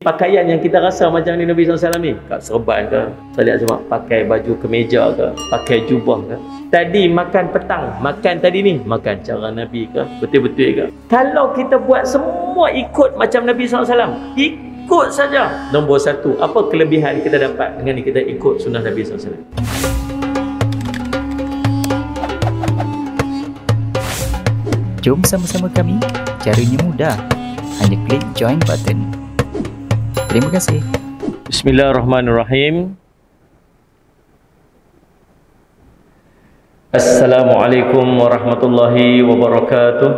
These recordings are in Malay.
pakaian yang kita rasa macam ni Nabi SAW ni, kat serban ke, saya lihat cuma pakai baju kemeja ke, pakai jubah ke. Tadi makan petang, makan tadi ni, makan cara Nabi ke, betul-betul ke. Kalau kita buat semua ikut macam Nabi SAW, ikut saja. Nombor satu, apa kelebihan kita dapat dengan kita ikut sunnah Nabi SAW? Jom sama-sama kami, caranya mudah. Hanya klik join button. Terima kasih. Bismillahirrahmanirrahim. Assalamualaikum warahmatullahi wabarakatuh.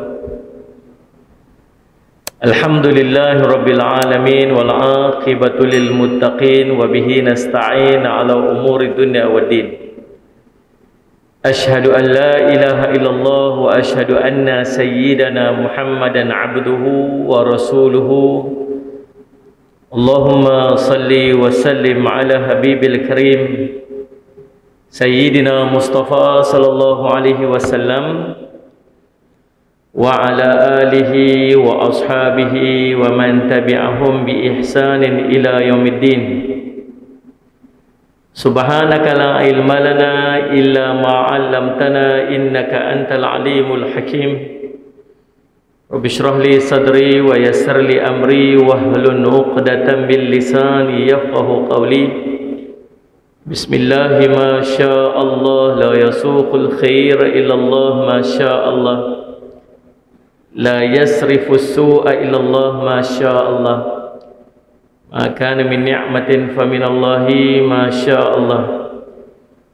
Alhamdulillahi rabbil alamin wal aqibatu lil muttaqin wa bihi nasta'in ala umuri dunya waddin. Ashhadu an la ilaha illallah wa ashhadu anna sayyidana Muhammadan abduhu wa rasuluhu. Allahumma salli wa sallim ala habibil karim Sayyidina Mustafa sallallahu alaihi wasallam wa ala alihi wa ashabihi wa man tabi'ahum bi ihsanin ila yaumiddin. Subhanaka la ilma lana illa ma 'allamtana innaka antal alimul hakim. Rabbi shrah li sadri wa yassir li amri wahlul 'uqdatam bil lisani yafqahu qawli. Bismillah ma syaa Allah la yasuqul khair illa Allah ma syaa Allah. La yasrifu as-su'a illa Allah ma syaa Allah. Ma kana min ni'matin fa min Allahi ma syaa Allah.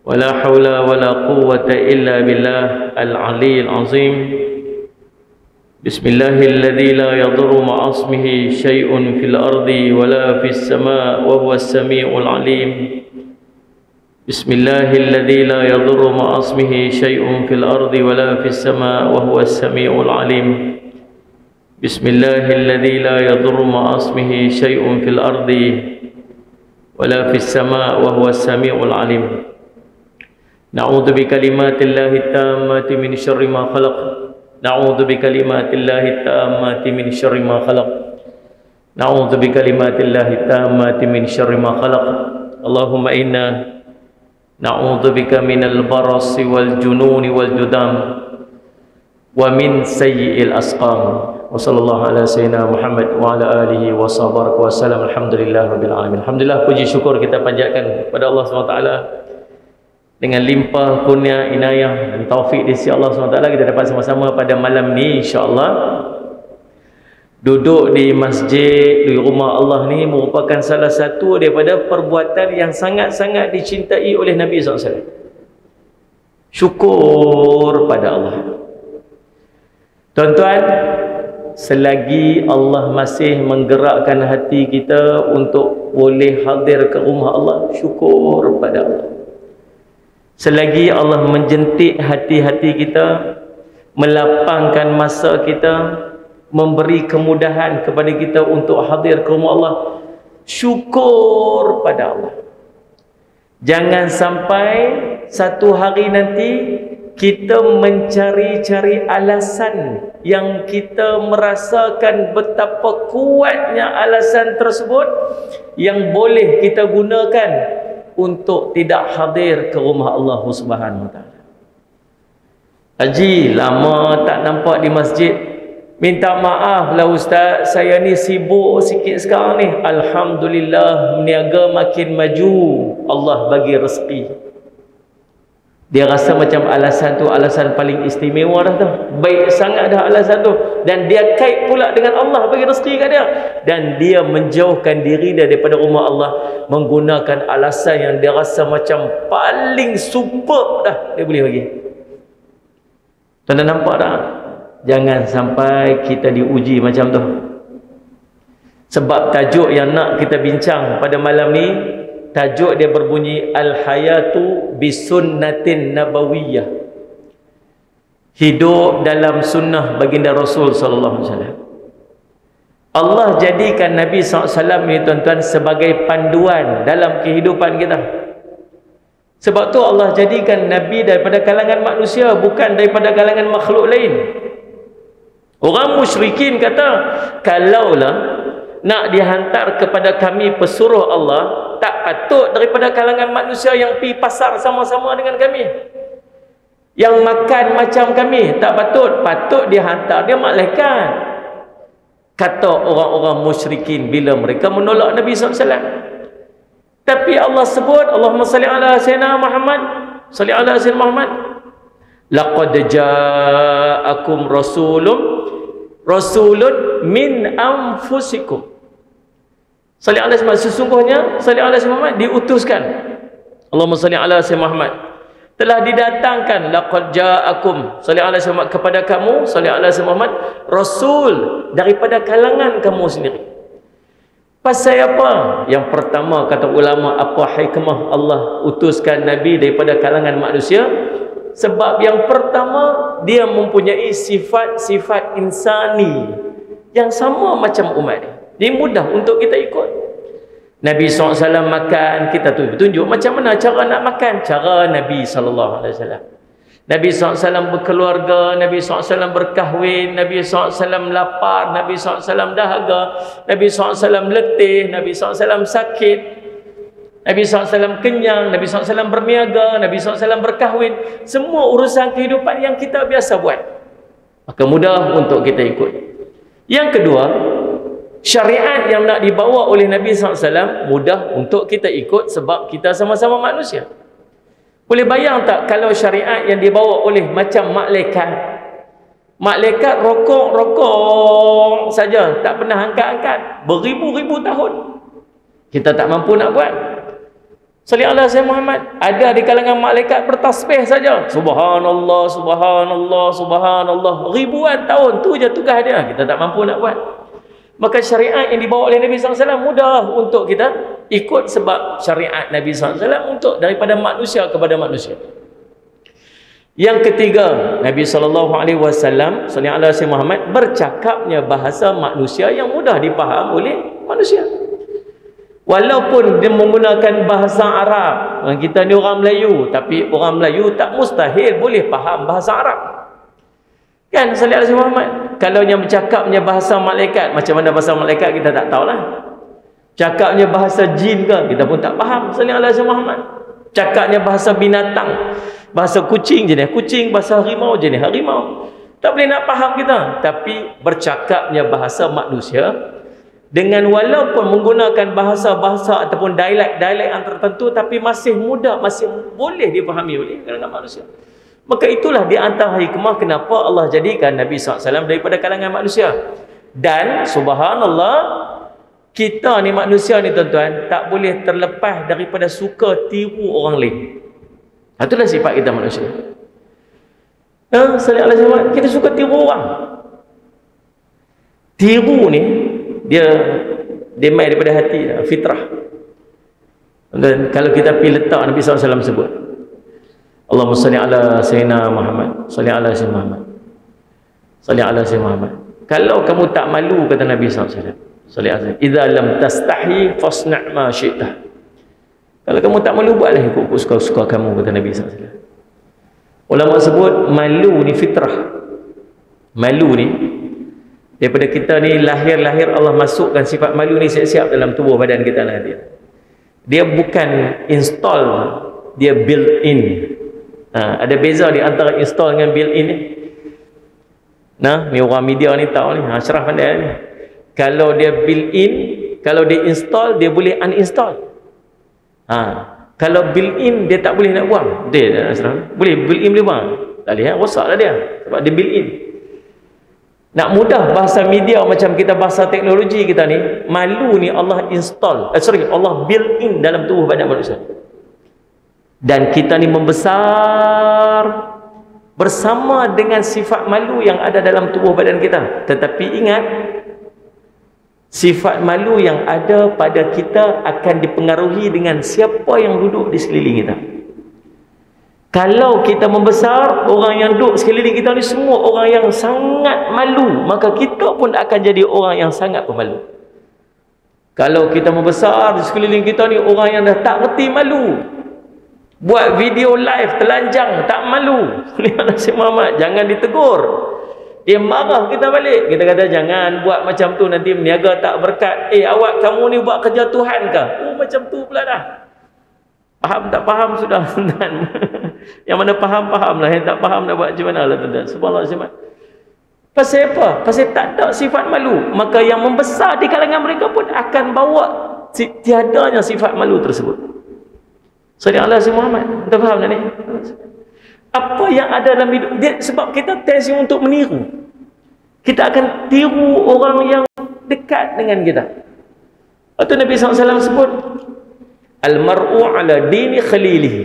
Wa la hawla wa la quwwata illa billah al-'aliyyil 'azim. Bismillahilladzi la yadurru ma'a ismihi syai'un fil ardi wa la fis sama' wa huwas sami'ul 'alim. Bismillahilladzi la yadurru ma'a ismihi syai'un fil ardi wa la fis sama' wa huwas sami'ul 'alim. Bismillahilladzi la yadurru ma'a ismihi syai'un fil ardi wa la fis sama' wa huwas sami'ul 'alim. Na'udzu bi kalimatillahi tammati min syarri ma khalaq. Na'udzu bi kalimatillahi tammati min syarri ma khalaq. Na'udzu bi kalimatillahi tammati min syarri ma khalaq. Allahumma inna na'udzu bika minal barasi wal jununi wal judam wa min sayyi'il asqam. Wa sallallahu ala sayyidina Muhammad wa ala alihi wa sahbihi wa sallam. Alhamdulillah rabbil alamin. Alhamdulillah, puji syukur kita panjatkan kepada Allah SWT dengan limpah kurnia, inayah dan taufik di sisi Allah SWT. Kita dapat sama-sama pada malam ni insya-Allah duduk di masjid, di rumah Allah ni merupakan salah satu daripada perbuatan yang sangat-sangat dicintai oleh Nabi SAW. Syukur pada Allah. Tuan-tuan, selagi Allah masih menggerakkan hati kita untuk boleh hadir ke rumah Allah, syukur pada Allah. Selagi Allah menjentik hati-hati kita, melapangkan masa kita, memberi kemudahan kepada kita untuk hadir ke rumah Allah, syukur pada Allah. Jangan sampai satu hari nanti kita mencari-cari alasan yang kita merasakan betapa kuatnya alasan tersebut yang boleh kita gunakan untuk tidak hadir ke rumah Allah Subhanahu Wa Taala. Haji, lama tak nampak di masjid. Minta maaf lah ustaz, saya ni sibuk sikit sekarang ni. Alhamdulillah, niaga makin maju, Allah bagi rezeki. Dia rasa macam alasan tu alasan paling istimewa dah tu. Baik sangat dah alasan tu. Dan dia kait pula dengan Allah bagi rezeki kat dia. Dan dia menjauhkan diri dia daripada rumah Allah menggunakan alasan yang dia rasa macam paling superb dah dia boleh bagi. Tuan-tuan nampak tak? Jangan sampai kita diuji macam tu. Sebab tajuk yang nak kita bincang pada malam ni, tajuk dia berbunyi Al-Hayatu Bisunnatin Nabawiyah. Hidup dalam sunnah baginda Rasul sallallahu alaihi wasallam. Allah jadikan Nabi SAW ini tuan-tuan sebagai panduan dalam kehidupan kita. Sebab tu Allah jadikan Nabi daripada kalangan manusia, bukan daripada kalangan makhluk lain. Orang musyrikin kata, kalaulah nak dihantar kepada kami pesuruh Allah, tak patut daripada kalangan manusia yang pergi pasar sama-sama dengan kami, yang makan macam kami, tak patut. Patut dihantar dia malaikat, kata orang-orang musyrikin bila mereka menolak Nabi SAW. Tapi Allah sebut, Allahumma salli ala sayyidina Muhammad, salli ala sayyidina Muhammad, laqad ja'akum rasulun min anfusikum. Salli ala sayyidina Muhammad, sesungguhnya salli ala sayyidina Muhammad diutuskan. Allahumma salli ala sayyidina Muhammad, telah didatangkan, laqad ja'akum, salli ala sayyidina Muhammad, kepada kamu, salli ala sayyidina Muhammad, rasul daripada kalangan kamu sendiri. Pasal apa? Yang pertama, kata ulama, apa hikmah Allah utuskan Nabi daripada kalangan manusia? Sebab yang pertama, dia mempunyai sifat-sifat insani yang sama macam umat ni. Dia mudah untuk kita ikut. Nabi SAW makan, kita tunjuk macam mana cara nak makan. Cara Nabi SAW. Nabi SAW berkeluarga, Nabi SAW berkahwin, Nabi SAW lapar, Nabi SAW dahaga, Nabi SAW letih, Nabi SAW sakit, Nabi SAW kenyang, Nabi SAW berniaga, Nabi SAW berkahwin. Semua urusan kehidupan yang kita biasa buat, maka mudah untuk kita ikut. Yang kedua, syariat yang nak dibawa oleh Nabi SAW mudah untuk kita ikut sebab kita sama-sama manusia. Boleh bayang tak kalau syariat yang dibawa oleh macam malaikat? Malaikat rokok saja, tak pernah angkat-angkat beribu-ribu tahun. Kita tak mampu nak buat. Salli ala sayyidina Muhammad, ada di kalangan malaikat bertasbih saja, subhanallah, subhanallah, subhanallah, ribuan tahun. Tu je tugas dia, kita tak mampu nak buat. Maka syariat yang dibawa oleh Nabi SAW mudah untuk kita ikut sebab syariat Nabi SAW untuk daripada manusia kepada manusia. Yang ketiga, Nabi SAW sallallahu alaihi Muhammad bercakapnya bahasa manusia yang mudah dipaham oleh manusia. Walaupun dia menggunakan bahasa Arab, kita ni orang Melayu, tapi orang Melayu tak mustahil boleh faham bahasa Arab. Kan, sallallahu alaihi Muhammad. Kalau yang bercakapnya bahasa malaikat, macam mana bahasa malaikat kita tak tahulah. Cakapnya bahasa jin ke, kita pun tak faham. Sallallahu alaihi Muhammad. Cakapnya bahasa binatang, bahasa kucing jenis kucing, bahasa harimau jenis harimau, tak boleh nak faham kita. Tapi bercakapnya bahasa manusia, dengan walaupun menggunakan bahasa-bahasa ataupun dialek-dialek yang tertentu, tapi masih mudah, masih boleh dipahami oleh kalangan manusia. Maka itulah di antara hikmah kenapa Allah jadikan Nabi SAW daripada kalangan manusia. Dan subhanallah, kita ni manusia ni tuan-tuan, tak boleh terlepas daripada suka tiru orang lain. Itulah sifat kita manusia. Kita suka tiru orang. Tiru ni dia main daripada hati, fitrah. Dan kalau kita pergi letak, Nabi SAW sebut, Allahumma salli ala sayyidina Muhammad, salli ala sayyidina Muhammad, salli ala sayyidina Muhammad. Kalau kamu tak malu, kata Nabi SAW, salli ala sayyidina, idza lam tastahi fasna' ma syi'ta. Kalau kamu tak malu, buatlah ikut suka-suka kamu, kata Nabi SAW. Ulama sebut malu ni fitrah. Malu ni daripada kita ni lahir-lahir Allah masukkan sifat malu ni siap-siap dalam tubuh badan kita lah dia. Dia bukan install, dia built in. Ada beza di antara install dengan built in ni. Nah, ni orang media ni tahu ni, Ashraf pandai ni. Kalau dia built in, kalau dia install, dia boleh uninstall. Kalau built in, dia tak boleh nak buang. Dia Ashraf boleh built in, boleh buang. Tak boleh, rosak lah dia sebab dia built in. Nak mudah bahasa media macam kita bahasa teknologi kita ni, malu ni Allah install, Allah built in dalam tubuh badan manusia. Dan kita ni membesar bersama dengan sifat malu yang ada dalam tubuh badan kita. Tetapi ingat, sifat malu yang ada pada kita akan dipengaruhi dengan siapa yang duduk di sekeliling kita. Kalau kita membesar, orang yang duduk sekeliling kita ni semua orang yang sangat malu, maka kita pun akan jadi orang yang sangat pemalu. Kalau kita membesar di sekeliling kita ni orang yang dah tak reti malu, buat video live telanjang tak malu, Muhammad, jangan ditegur. Dia marah kita balik. Kita kata jangan buat macam tu, nanti meniaga tak berkat. Awak kamu ni buat kerja Tuhan ke? Oh, macam tu pula dah. Faham tak faham sudah tuan. Yang mana faham-faham lah, yang tak faham nak buat macam mana lah tuan. Subhanallah siapa. Pasal apa? Pasal tak ada sifat malu. Maka yang membesar di kalangan mereka pun akan bawa tiadanya sifat malu tersebut. Sallallahu alaihi Muhammad. Kita faham tak ni? Apa yang ada dalam hidup dia, sebab kita tensi untuk meniru. Kita akan tiru orang yang dekat dengan kita. Atau Nabi SAW sebut, Al-mar'u ala dini khalilihi.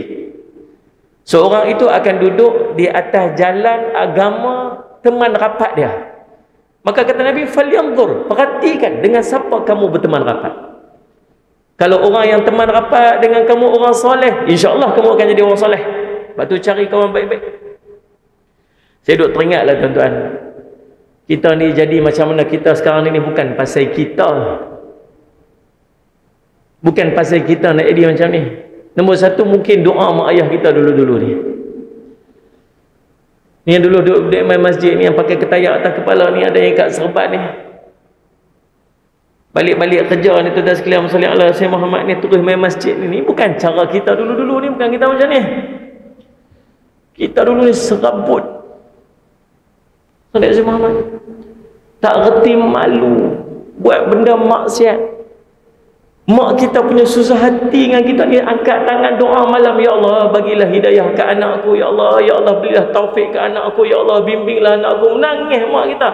Seorang itu akan duduk di atas jalan agama teman rapat dia. Maka kata Nabi, falyanzur, perhatikan dengan siapa kamu berteman rapat. Kalau orang yang teman rapat dengan kamu orang soleh, insya-Allah kamu akan jadi orang soleh. Lepas tu cari kawan baik-baik. Saya duk teringatlah tuan-tuan, kita ni jadi macam mana kita sekarang ni bukan pasal kita. Bukan pasal kita nak jadi macam ni. Nombor satu mungkin doa mak ayah kita dulu-dulu ni. Ni yang dulu duduk di masjid ni, yang pakai ketayak atas kepala ni, ada yang ikat serbat ni. Balik-balik kerja ni tuan-tuan sekalian, sallallahu alaihi wasallam Muhammad ni terus main masjid ni. Bukan cara kita dulu-dulu ni, bukan kita macam ni. Kita dulu ni serabut. Sallallahu alaihi Muhammad tak reti malu buat benda maksiat. Mak kita punya susah hati dengan kita ni, angkat tangan doa malam, ya Allah bagilah hidayah ke anak aku, ya Allah berilah taufik ke anak aku, ya Allah bimbinglah anak aku. Menangis mak kita.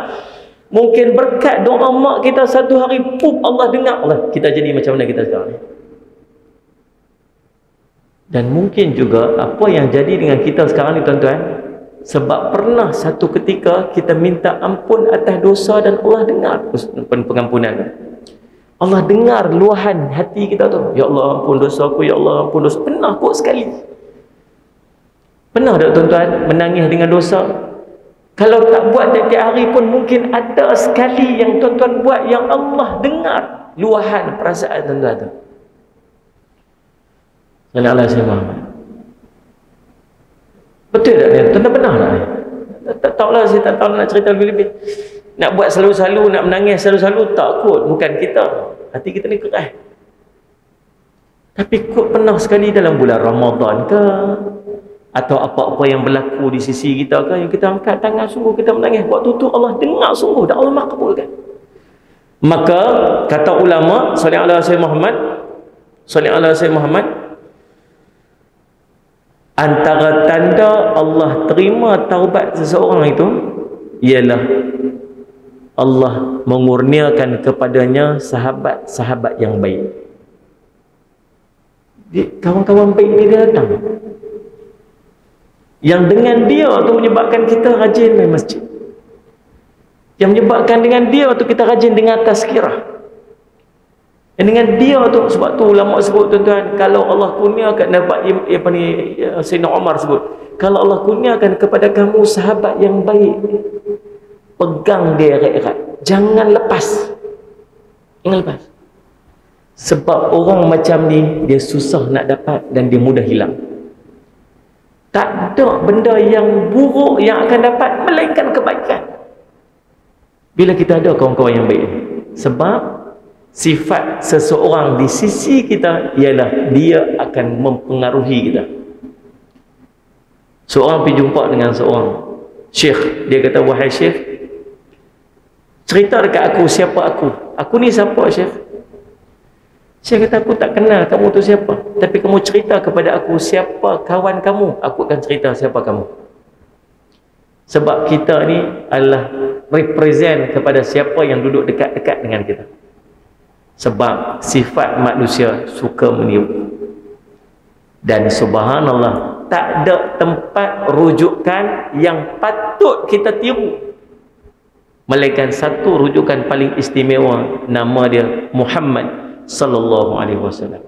Mungkin berkat doa mak kita satu hari, pup, Allah dengar lah kita jadi macam mana kita sekarang ni. Dan mungkin juga apa yang jadi dengan kita sekarang ni tuan-tuan, sebab pernah satu ketika kita minta ampun atas dosa dan Allah dengar pengampunan. Allah dengar luahan hati kita tu. Ya Allah ampun dosa aku, ya Allah ampun dosa. Pernah kot sekali. Pernah tak tuan-tuan menangis dengan dosa? Kalau tak buat tiap-tiap hari pun mungkin ada sekali yang tuan-tuan buat yang Allah dengar luahan perasaan tuan-tuan tu. Sallallahu alaihi wasallam. Betul tak ni? Tuan-tuan pernah tak ni? Tak tahulah, saya tak tahu nak cerita lebih-lebih. Nak buat selalu-selalu, nak menangis selalu-selalu, tak kot. Bukan kita. Hati kita ni keras. Tapi kot pernah sekali dalam bulan Ramadan ke, atau apa-apa yang berlaku di sisi kita ke, yang kita angkat tangan sungguh, kita menangis. Waktu tu Allah dengar sungguh dan Allah makbulkan. Maka kata ulama sallallahu alaihi Muhammad, antara tanda Allah terima taubat seseorang itu ialah Allah mengurniakan kepadanya sahabat-sahabat yang baik. Kawan-kawan baik ni dia datang, yang dengan dia tu menyebabkan kita rajin main masjid, yang menyebabkan dengan dia tu kita rajin dengar tazkirah. Dan dengan dia tu, sebab tu ulama sebut tuan-tuan, kalau Allah kurniakan, dapat Sayyidina Umar sebut, kalau Allah kurniakan kepada kamu sahabat yang baik, pegang dia erat-erat, jangan lepas. Jangan lepas. Sebab orang macam ni dia susah nak dapat dan dia mudah hilang. Tak ada benda yang buruk yang akan dapat, melainkan kebaikan bila kita ada kawan-kawan yang baik. Sebab sifat seseorang di sisi kita ialah dia akan mempengaruhi kita. Seorang pergi jumpa dengan seorang syekh, dia kata, wahai syekh, cerita dekat aku siapa aku. Aku ni siapa syekh? Syekh kata, aku tak kenal kamu tu siapa, tapi kamu cerita kepada aku siapa kawan kamu, aku akan cerita siapa kamu. Sebab kita ni adalah represent kepada siapa yang duduk dekat-dekat dengan kita. Sebab sifat manusia suka meniru. Dan subhanallah, tak ada tempat rujukan yang patut kita tiru melainkan satu rujukan paling istimewa, nama dia Muhammad sallallahu alaihi wasallam.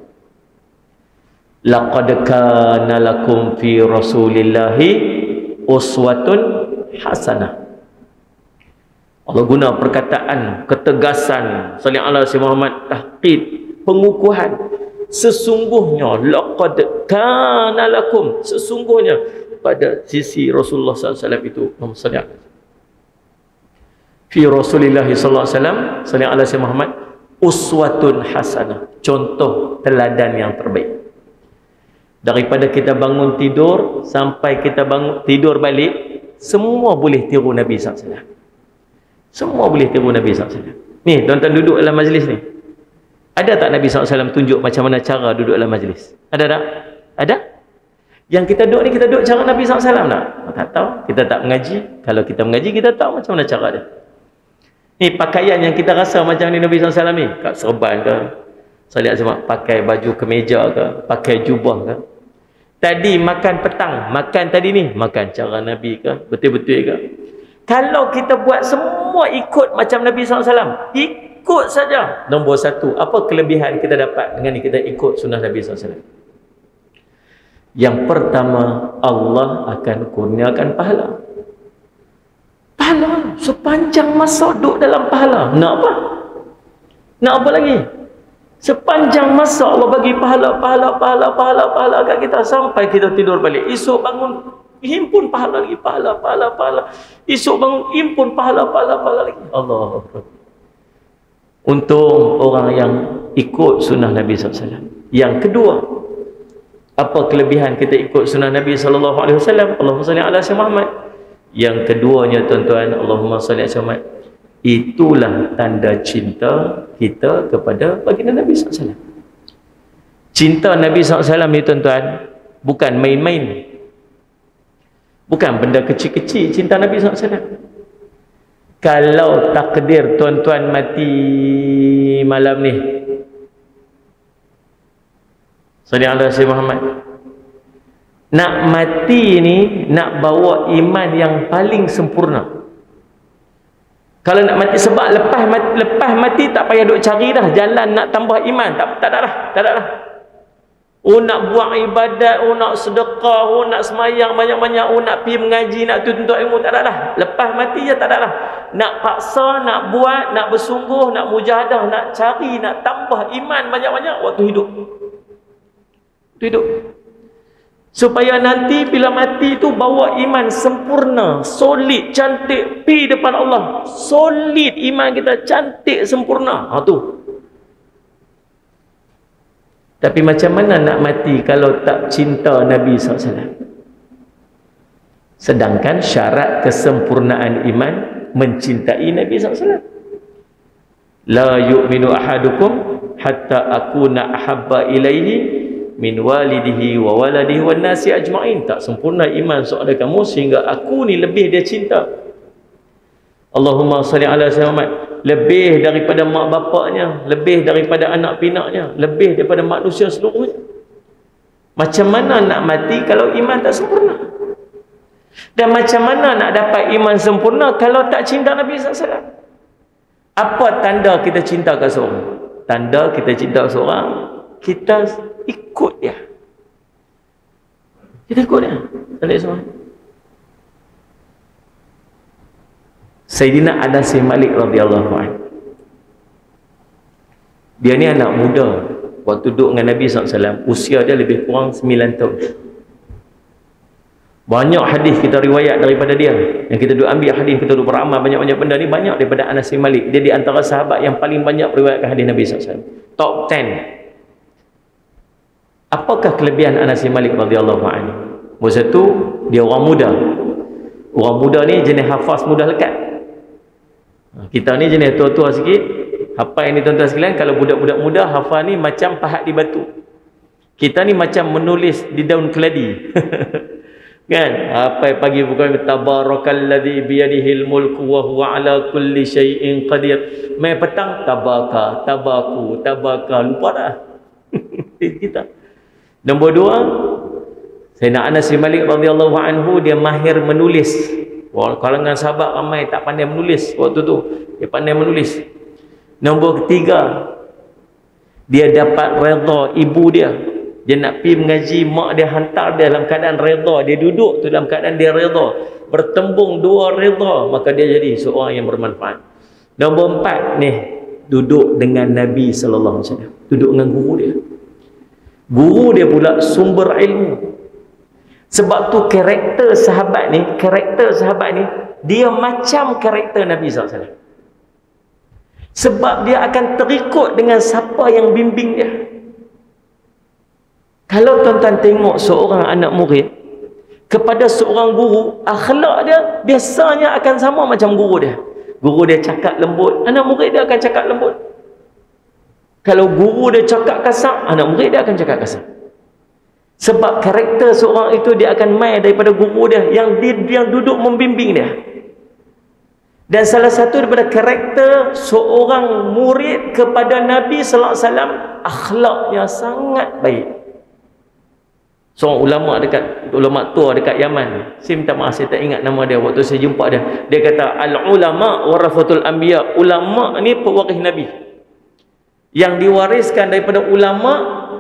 Laqad kana lakum fi rasulillahi uswatun hasanah. Allah guna perkataan ketegasan sallallahu alaihi Muhammad, tahqiq, pengukuhan. Sesungguhnya laqad kana lakum, sesungguhnya pada sisi Rasulullah sallallahu alaihi wasallam itu, fi Rasulillah sallallahu alaihi wasallam, sallallahu alaihi Muhammad, uswatun hasanah, contoh teladan yang terbaik. Daripada kita bangun tidur sampai kita bangun tidur balik, semua boleh tiru Nabi sallallahu alaihi wasallam. Semua boleh tiru Nabi sallallahu alaihi wasallam. Ni, tuan-tuan duduk dalam majlis ni. Ada tak Nabi sallallahu alaihi wasallam tunjuk macam mana cara duduk dalam majlis? Ada tak? Ada? Yang kita duduk ni, kita duduk cara Nabi sallallahu alaihi wasallam tak? Tak tahu. Kita tak mengaji. Kalau kita mengaji, kita tahu macam mana cara dia. Ni pakaian yang kita rasa macam ni Nabi sallallahu alaihi wasallam ni. Kat serban ke? Saya lihat semua pakai baju kemeja ke? Pakai jubah ke? Tadi makan petang, makan tadi ni, makan cara Nabi ke? Betul-betul ke? Kalau kita buat semua ikut macam Nabi SAW, ikut saja. Nombor satu, apa kelebihan kita dapat dengan kita ikut sunnah Nabi SAW? Yang pertama, Allah akan kurniakan pahala. Pahala sepanjang masa duduk dalam pahala. Nak apa? Nak apa lagi? Sepanjang masa Allah bagi pahala kat kita sampai kita tidur balik. Esok bangun himpun pahala lagi, pahala. Esok bangun himpun pahala lagi. Allah. Untung orang yang ikut sunnah Nabi SAW. Yang kedua, apa kelebihan kita ikut sunnah Nabi SAW? Allahumma salli ala sayyidina Muhammad. Yang keduanya tuan-tuan, Allahumma salli ala sayyidina Muhammad, itulah tanda cinta kita kepada baginda Nabi SAW. Cinta Nabi SAW ni tuan-tuan bukan main-main, bukan benda kecil-kecil. Cinta Nabi SAW, kalau takdir tuan-tuan mati malam ni, sallallahu alaihi Muhammad, nak mati ni nak bawa iman yang paling sempurna. Kalau nak mati, sebab lepas mati tak payah duk cari dah jalan nak tambah iman, tak ada dah. Oh nak buat ibadat, oh nak sedekah, oh nak semayang banyak-banyak, oh nak pergi mengaji, nak tuntut ilmu, tak ada dah. Lepas mati je tak ada dah. Nak paksa, nak buat, nak bersungguh, nak mujahadah, nak cari, nak tambah iman banyak-banyak waktu hidup. Supaya nanti bila mati tu bawa iman sempurna, solid, cantik, pergi depan Allah. Solid iman kita, cantik, sempurna. Tu. Tapi macam mana nak mati kalau tak cinta Nabi SAW? Sedangkan syarat kesempurnaan iman mencintai Nabi SAW. La yu'minu ahadukum hatta akuna ahabba ilaihi min walidihi wa waladihi wan nasi ajma'in. Tak sempurna iman seorang kamu sehingga aku ni lebih dia cinta. Allahumma salli ala sayyidina Muhammad, lebih daripada mak bapaknya, lebih daripada anak pinaknya, lebih daripada manusia seluruhnya. Macam mana nak mati kalau iman tak sempurna? Dan macam mana nak dapat iman sempurna kalau tak cinta Nabi SAW? Apa tanda kita cinta ke seorang? Tanda kita cinta seorang, kita ikut dia. Kita ikut dia. Tanda semua. Sayyidina Anas bin Malik radhiyallahu anhu, dia ni anak muda waktu duduk dengan Nabi SAW. Usia dia lebih kurang 9 tahun. Banyak hadis kita riwayat daripada dia. Yang kita duduk ambil hadis, kita duduk beramal banyak-banyak benda ni, banyak daripada Anas bin Malik. Dia di antara sahabat yang paling banyak meriwayatkan hadis Nabi SAW. Top 10. Apakah kelebihan Anas bin Malik radhiyallahu anhu? Masa tu dia orang muda. Orang muda ni jenis hafaz mudah lekat. Kita ni jenis tua-tua sikit. Hafal ni tuan-tuan sekalian, kalau budak-budak muda hafal ni macam pahat di batu. Kita ni macam menulis di daun keladi. Kan? Apa pagi bukan tabarakalladzi biyadihil mulku wa huwa ala kulli syai'in qadir. Mai petang tabaka, tabaku, tabaka, lupa dah. Kita. Nombor 2, Sayyidina Anas bin Malik radhiyallahu anhu, dia mahir menulis. Kalangan sahabat ramai tak pandai menulis waktu tu. Dia pandai menulis. Nombor 3, dia dapat redha ibu dia. Dia nak pergi mengaji, mak dia hantar dia dalam keadaan redha. Dia duduk tu dalam keadaan dia redha. Bertembung 2 redha, maka dia jadi seorang yang bermanfaat. Nombor 4 ni, duduk dengan Nabi sallallahu alaihi wasallam. Duduk dengan guru dia. Guru dia pula sumber ilmu. Sebab tu karakter sahabat ni dia macam karakter Nabi SAW. Sebab dia akan terikut dengan siapa yang bimbing dia. Kalau tuan-tuan tengok seorang anak murid kepada seorang guru, akhlak dia biasanya akan sama macam guru dia. Guru dia cakap lembut, anak murid dia akan cakap lembut. Kalau guru dia cakap kasar, anak murid dia akan cakap kasar. Sebab karakter seorang itu dia akan mai daripada guru dia yang duduk membimbing dia. Dan salah satu daripada karakter seorang murid kepada Nabi sallallahu alaihi wasallam, akhlaknya sangat baik. Seorang ulama tua dekat Yaman. Saya minta maaf, saya tak ingat nama dia waktu saya jumpa dia. Dia kata al-ulama warafatul anbiya. Ulama ni pewaris Nabi. Yang diwariskan daripada ulama,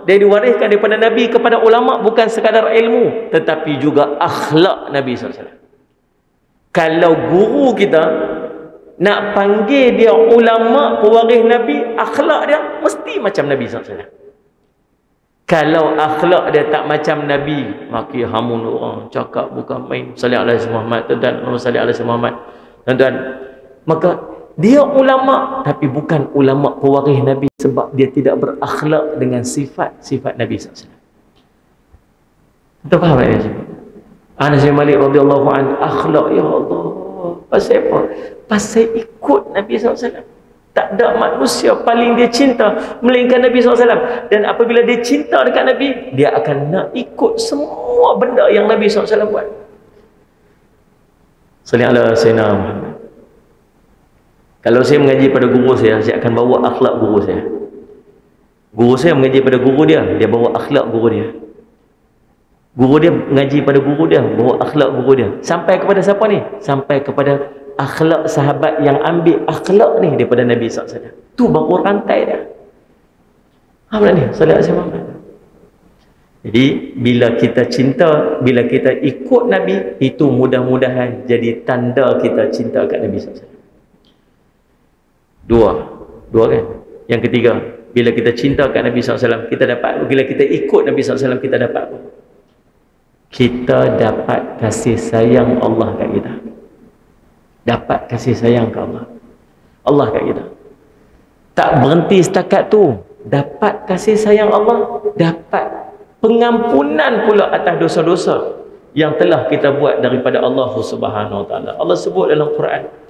dia diwariskan daripada Nabi kepada ulama bukan sekadar ilmu, tetapi juga akhlak Nabi SAW. Kalau guru kita nak panggil dia ulama pewaris Nabi, akhlak dia mesti macam Nabi SAW. Kalau akhlak dia tak macam Nabi, maki hamun orang, cakap bukan main, salli alaihi Muhammad, tuan-tuan, salli alaihi Muhammad, tuan-tuan, maka dia ulama tapi bukan ulama pewaris Nabi sebab dia tidak berakhlak dengan sifat-sifat Nabi SAW. Kita faham tak? Anas bin Malik radhiyallahu anhu, akhlak ya Allah. Pasal apa? Pasal ikut Nabi SAW. Tak ada manusia paling dia cinta melainkan Nabi SAW. Dan apabila dia cinta dekat Nabi, dia akan nak ikut semua benda yang Nabi SAW buat. Salli ala sayyidina Muhammad. Kalau saya mengaji pada guru saya akan bawa akhlak guru saya. Guru saya mengaji pada guru dia bawa akhlak guru dia. Guru dia mengaji pada guru dia, bawa akhlak guru dia. Sampai kepada siapa ni? Sampai kepada akhlak sahabat yang ambil akhlak ni daripada Nabi SAW. Tu baru rantai dia. Apa ni? Sallallahu alaihi wasallam. Jadi bila kita cinta, bila kita ikut Nabi, itu mudah-mudahan jadi tanda kita cinta kat Nabi SAW. Dua kan? Yang ketiga, bila kita cinta kat Nabi SAW, kita dapat, bila kita ikut Nabi SAW, kita dapat apa? Kita dapat kasih sayang Allah kat kita. Dapat kasih sayang ke Allah. Allah kat kita. Tak berhenti setakat tu. Dapat kasih sayang Allah, dapat pengampunan pula atas dosa-dosa yang telah kita buat daripada Allah Subhanahu Wa Taala. Allah sebut dalam Quran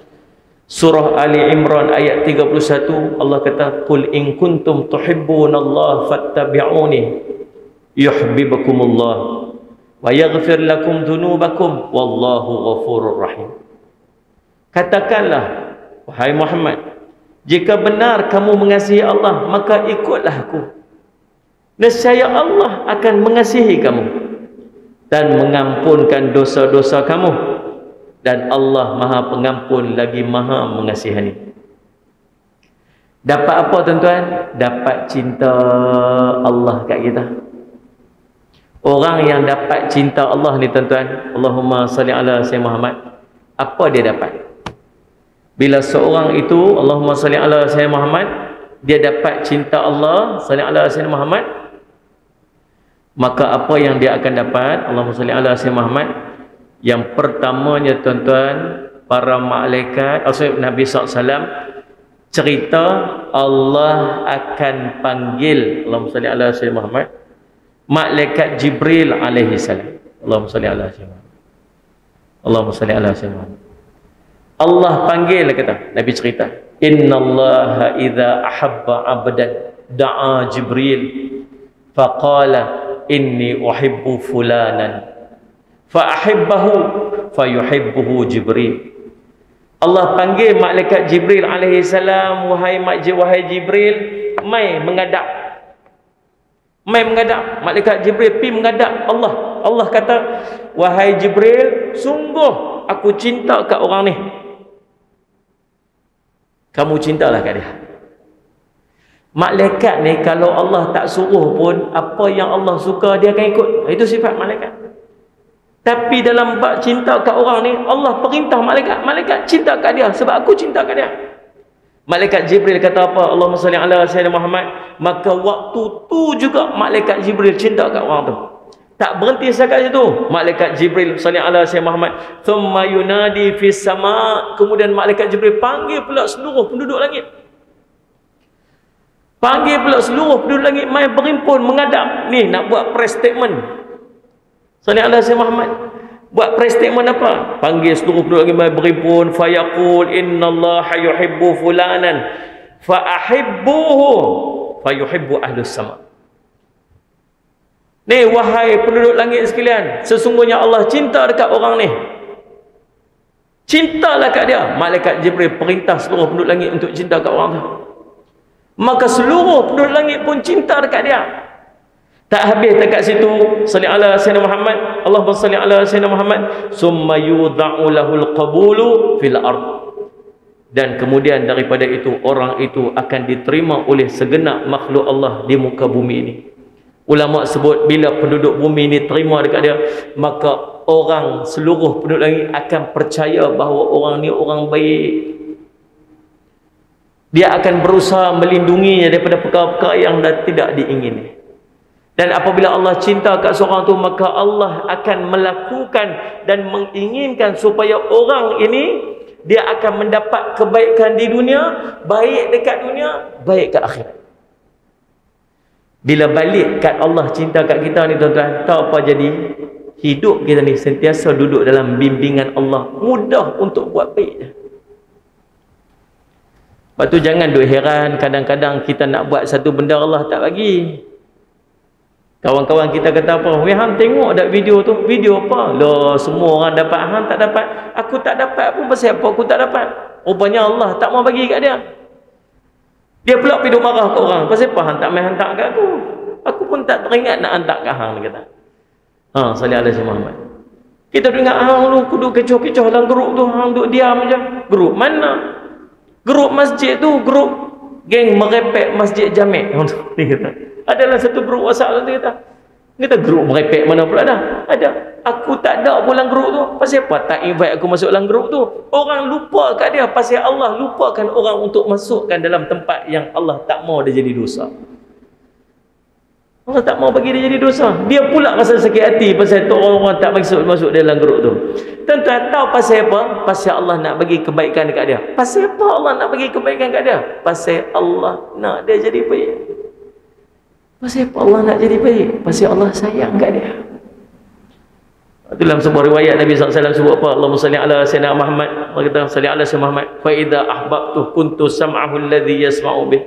Surah Ali Imran ayat 31, Allah kata, "Qul in kuntum tuhibbunallaha fattabi'uni yuhibbukumullah wa yaghfir lakum dhunubakum wallahu ghafurur rahim." Katakanlah, wahai Muhammad, jika benar kamu mengasihi Allah, maka ikutlah aku. Nescaya Allah akan mengasihi kamu dan mengampunkan dosa-dosa kamu. Dan Allah Maha Pengampun lagi Maha Mengasihani. Dapat apa tuan-tuan? Dapat cinta Allah kat kita. Orang yang dapat cinta Allah ni tuan-tuan, Allahumma salli ala sayyidina Muhammad, apa dia dapat? Bila seorang itu, Allahumma salli ala sayyidina Muhammad, dia dapat cinta Allah, salli ala sayyidina Muhammad, maka apa yang dia akan dapat? Allahumma salli ala sayyidina Muhammad. Yang pertamanya tuan-tuan, para malaikat, Nabi SAW cerita Allah akan panggil, Allahumma salli ala sayyidina Muhammad, malaikat Jibril alaihi salam. Allahumma salli ala sayyidina Muhammad. Allahumma salli ala sayyidina Muhammad. Allah panggil, kata Nabi cerita, innallaha idza ahabba 'abdan da'a Jibril faqala inni uhibbu fulanan fa'ahibbahu fayuhibbuhu Jibril. Allah panggil malaikat Jibril alaihi salam, wahai Jibril, mai menghadap. Malaikat Jibril pi menghadap Allah. Allah kata, wahai Jibril, sungguh aku cinta kat orang ni. Kamu cintalah kat dia. Malaikat ni kalau Allah tak suruh pun, apa yang Allah suka dia akan ikut. Itu sifat malaikat. Tapi dalam bab cinta kat orang ni, Allah perintah malaikat cinta kat dia sebab aku cinta kat dia. Malaikat Jibril kata apa? Allahumma salli ala sayyidina Muhammad. Maka waktu tu juga malaikat Jibril cinta kat orang tu. Tak berhenti setakat situ. Malaikat Jibril sallallahu alaihi wasallam Muhammad, thumma yunadi fis sama, kemudian malaikat Jibril panggil pula seluruh penduduk langit. Panggil pula seluruh penduduk langit mai berhimpun menghadap ni nak buat press statement. Sallallahu alaihi wasallam Muhammad buat press statement apa? Panggil seluruh penduduk langit mai berhimpun, fayaqul innallaha yuhibbu fulanan fa ahibbuhu fayuhibbu ahlus sama. Ni wahai penduduk langit sekalian, sesungguhnya Allah cinta dekat orang ni. Cintalah kat dia. Malaikat Jibril perintah seluruh penduduk langit untuk cinta kat orang tu. Maka seluruh penduduk langit pun cinta dekat dia. Tak habis dekat situ, salli ala sayyidina Muhammad, Allahumma salli ala sayyidina Muhammad, summa yudha'u lahul qabulu fil ard. Dan kemudian daripada itu orang itu akan diterima oleh segenap makhluk Allah di muka bumi ini. Ulama sebut bila penduduk bumi ini terima dekat dia, maka orang seluruh penduduk langit akan percaya bahawa orang ni orang baik. Dia akan berusaha melindunginya daripada perkara-perkara yang tidak diingini. Dan apabila Allah cinta kat seorang tu, maka Allah akan melakukan dan menginginkan supaya orang ini dia akan mendapat kebaikan di dunia, baik dekat dunia, baik kat akhirat. Bila balik kat Allah cinta kat kita ni tuan-tuan, tahu apa jadi? Hidup kita ni sentiasa duduk dalam bimbingan Allah, mudah untuk buat baik je. Lepas tu jangan duk heran kadang-kadang kita nak buat satu benda Allah tak bagi. Kawan-kawan kita kata apa? Weh hang tengok dak video tu. Video apa? Lah semua orang dapat, hang tak dapat. Aku tak dapat pun pasal apa aku tak dapat? Rupanya Allah tak mau bagi kat dia. Dia pula pergi marah ke orang. Pasal apa hang tak main hantar kat aku? Aku pun tak teringat nak hantar kat hang, dia kata. Sallallahu alaihi Muhammad. Kita dengar hang lu kudu kecoh-kecoh dalam grup tu, hang duk diam aja. Grup mana? Grup masjid tu, grup geng merepek masjid Jamek. Dia kata. Adalah satu grup WhatsApp tu, dia kata grup merepek mana pula dah? Ada. Aku tak ada pun dalam grup tu. Pasal apa tak invite aku masuk dalam grup tu? Orang lupa kat dia. Pasal Allah lupakan orang untuk masukkan dalam tempat yang Allah tak mau dia jadi dosa. Allah tak mau bagi dia jadi dosa. Dia pula rasa sakit hati pasal tu orang-orang tak masuk dalam grup tu. Tuan-tuan tahu pasal apa? Pasal Allah nak bagi kebaikan dekat dia. Pasal apa Allah nak bagi kebaikan dekat dia? Pasal Allah nak dia jadi baik. Pasal apa Allah nak jadi baik? Pasal Allah sayang kat dia. Dalam sebuah riwayat Nabi SAW sebut apa? Allahumma salli ala sayyidina Muhammad. Allah kata salli ala sayyidina Muhammad. Fa idza ahbabtu kuntu sam'ahu alladhi yasma'u bih,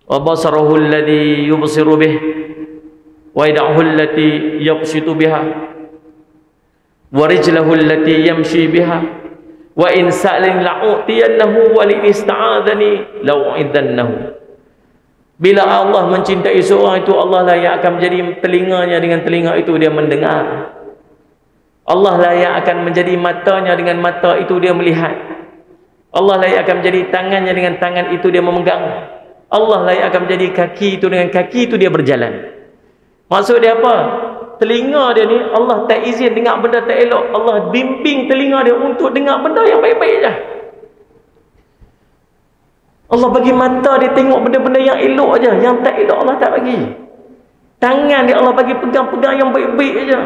wa basarahu alladhi yubsiru bih, wa yadahu allati yabsitu biha, wa rijlahu allati yamshi biha, wa in sa'alin la'utiyannahu wa li ista'adhani la'u'idannahu. Bila Allah mencintai seorang itu, Allah lah yang akan menjadi telinganya, dengan telinga itu dia mendengar. Allah lah yang akan menjadi matanya, dengan mata itu dia melihat. Allah lah yang akan menjadi tangannya, dengan tangan itu dia memegang. Allah lah yang akan menjadi kaki itu, dengan kaki itu dia berjalan. Maksud dia apa? Telinga dia ni Allah tak izin dengar benda tak elok. Allah bimbing telinga dia untuk dengar benda yang baik-baik je. Allah bagi mata dia tengok benda-benda yang elok aja, yang tak elok Allah tak bagi. Tangan dia Allah bagi pegang-pegang yang baik-baik aja.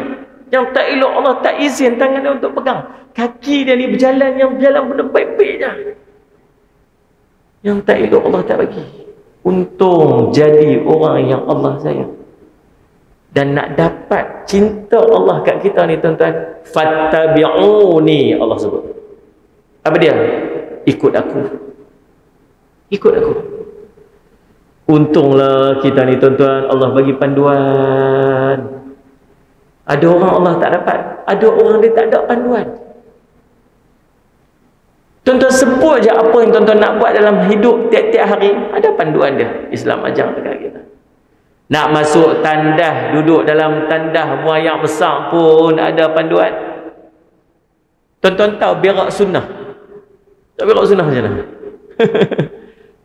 Yang tak elok Allah tak izin tangan dia untuk pegang. Kaki dia ni berjalan yang berjalan benda baik-baik aja. Yang tak elok Allah tak bagi. Untung jadi orang yang Allah sayang. Dan nak dapat cinta Allah kat kita ni tuan-tuan, fattabi'uni Allah sebut. Apa dia? Ikut aku. Ikut aku. Untunglah kita ni tuan-tuan, Allah bagi panduan. Ada orang Allah tak dapat, ada orang dia tak ada panduan. Tuan-tuan sebut je apa yang tuan-tuan nak buat dalam hidup tiap-tiap hari, ada panduan dia. Islam ajar dekat kita. Nak masuk tandah, duduk dalam tandah buang air besar pun ada panduan. Tuan-tuan tahu berak sunnah. Tak berak sunnah macam mana?